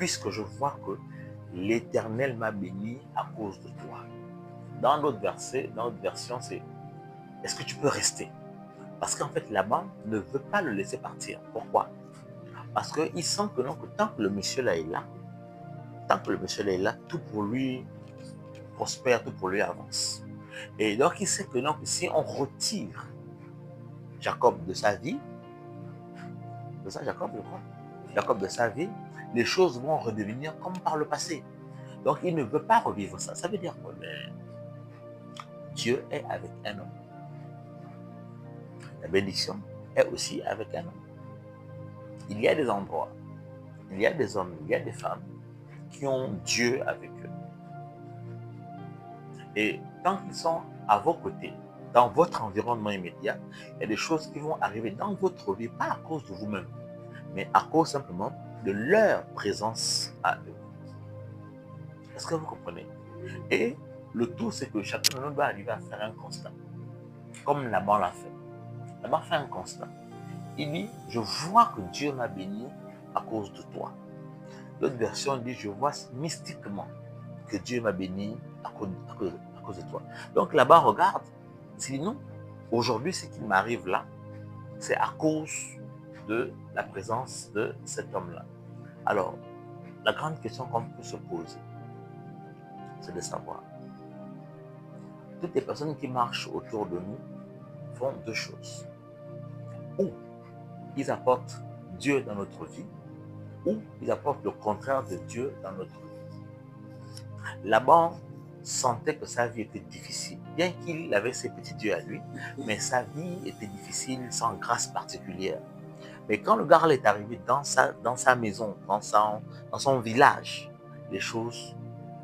puisque je vois que l'Éternel m'a béni à cause de toi. Dans d'autres versets, dans d'autres versions, c'est est-ce que tu peux rester? Parce qu'en fait, Laban ne veut pas le laisser partir. Pourquoi? Parce qu'il sent que non, que tant que le monsieur là est là, tant que le monsieur là est là, tout pour lui prospère, tout pour lui avance. Et donc, il sait que non, que si on retire Jacob de sa vie, de ça, Jacob, je crois, Jacob de sa vie, les choses vont redevenir comme par le passé. Donc, il ne veut pas revivre ça. Ça veut dire que Dieu est avec un homme. La bénédiction est aussi avec un homme. Il y a des endroits, il y a des hommes, il y a des femmes qui ont Dieu avec eux. Et tant qu'ils sont à vos côtés, dans votre environnement immédiat, il y a des choses qui vont arriver dans votre vie, pas à cause de vous-même, mais à cause simplement de leur présence à eux. Est-ce que vous comprenez? Et le tout, c'est que chacun de nous doit arriver à faire un constat, comme Laban l'a fait. Laban fait un constat. Il dit, je vois que Dieu m'a béni à cause de toi. L'autre version dit, je vois mystiquement que Dieu m'a béni à cause de toi. Donc là-bas, regarde, sinon, aujourd'hui, ce qui m'arrive là, c'est à cause de la présence de cet homme-là. Alors, la grande question qu'on peut se poser, c'est de savoir, toutes les personnes qui marchent autour de nous font deux choses. Ou ils apportent Dieu dans notre vie, ou ils apportent le contraire de Dieu dans notre vie. Laban sentait que sa vie était difficile, bien qu'il avait ses petits dieux à lui, mais sa vie était difficile, sans grâce particulière. Mais quand le gars est arrivé dans sa maison, dans son village, les choses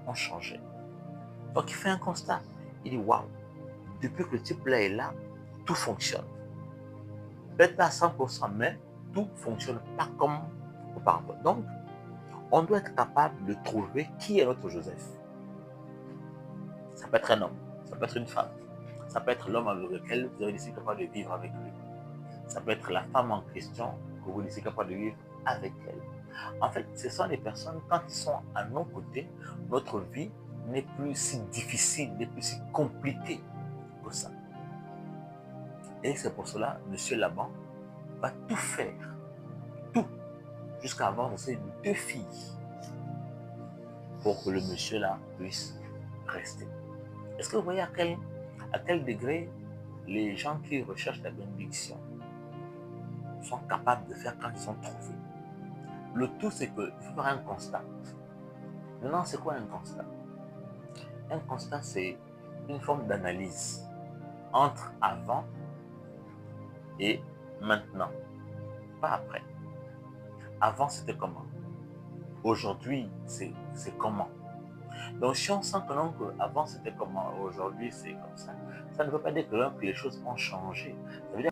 ont changé. Donc il fait un constat. Il dit, waouh, depuis que le type là est là, tout fonctionne. Peut-être pas à 100%, mais tout ne fonctionne pas comme auparavant. Donc, on doit être capable de trouver qui est notre Joseph. Ça peut être un homme, ça peut être une femme, ça peut être l'homme avec lequel vous avez décidé capable de vivre avec lui. Ça peut être la femme en question que vous décidez capable de vivre avec elle. En fait, ce sont des personnes, quand ils sont à nos côtés, notre vie n'est plus si difficile, n'est plus si compliquée que ça. Et c'est pour cela, M. Laban va tout faire, tout, jusqu'à avoir de ses deux filles, pour que le monsieur là puisse rester. Est-ce que vous voyez à quel degré les gens qui recherchent la bénédiction sont capables de faire quand ils sont trouvés? Le tout, c'est qu'il faut faire un constat. Maintenant, c'est quoi un constat? Un constat, c'est une forme d'analyse entre avant et maintenant, pas après. Avant, c'était comment? Aujourd'hui, c'est comment? Donc, si on sent que non, avant c'était comment, aujourd'hui c'est comme ça ne veut pas dire que les choses ont changé. Ça veut dire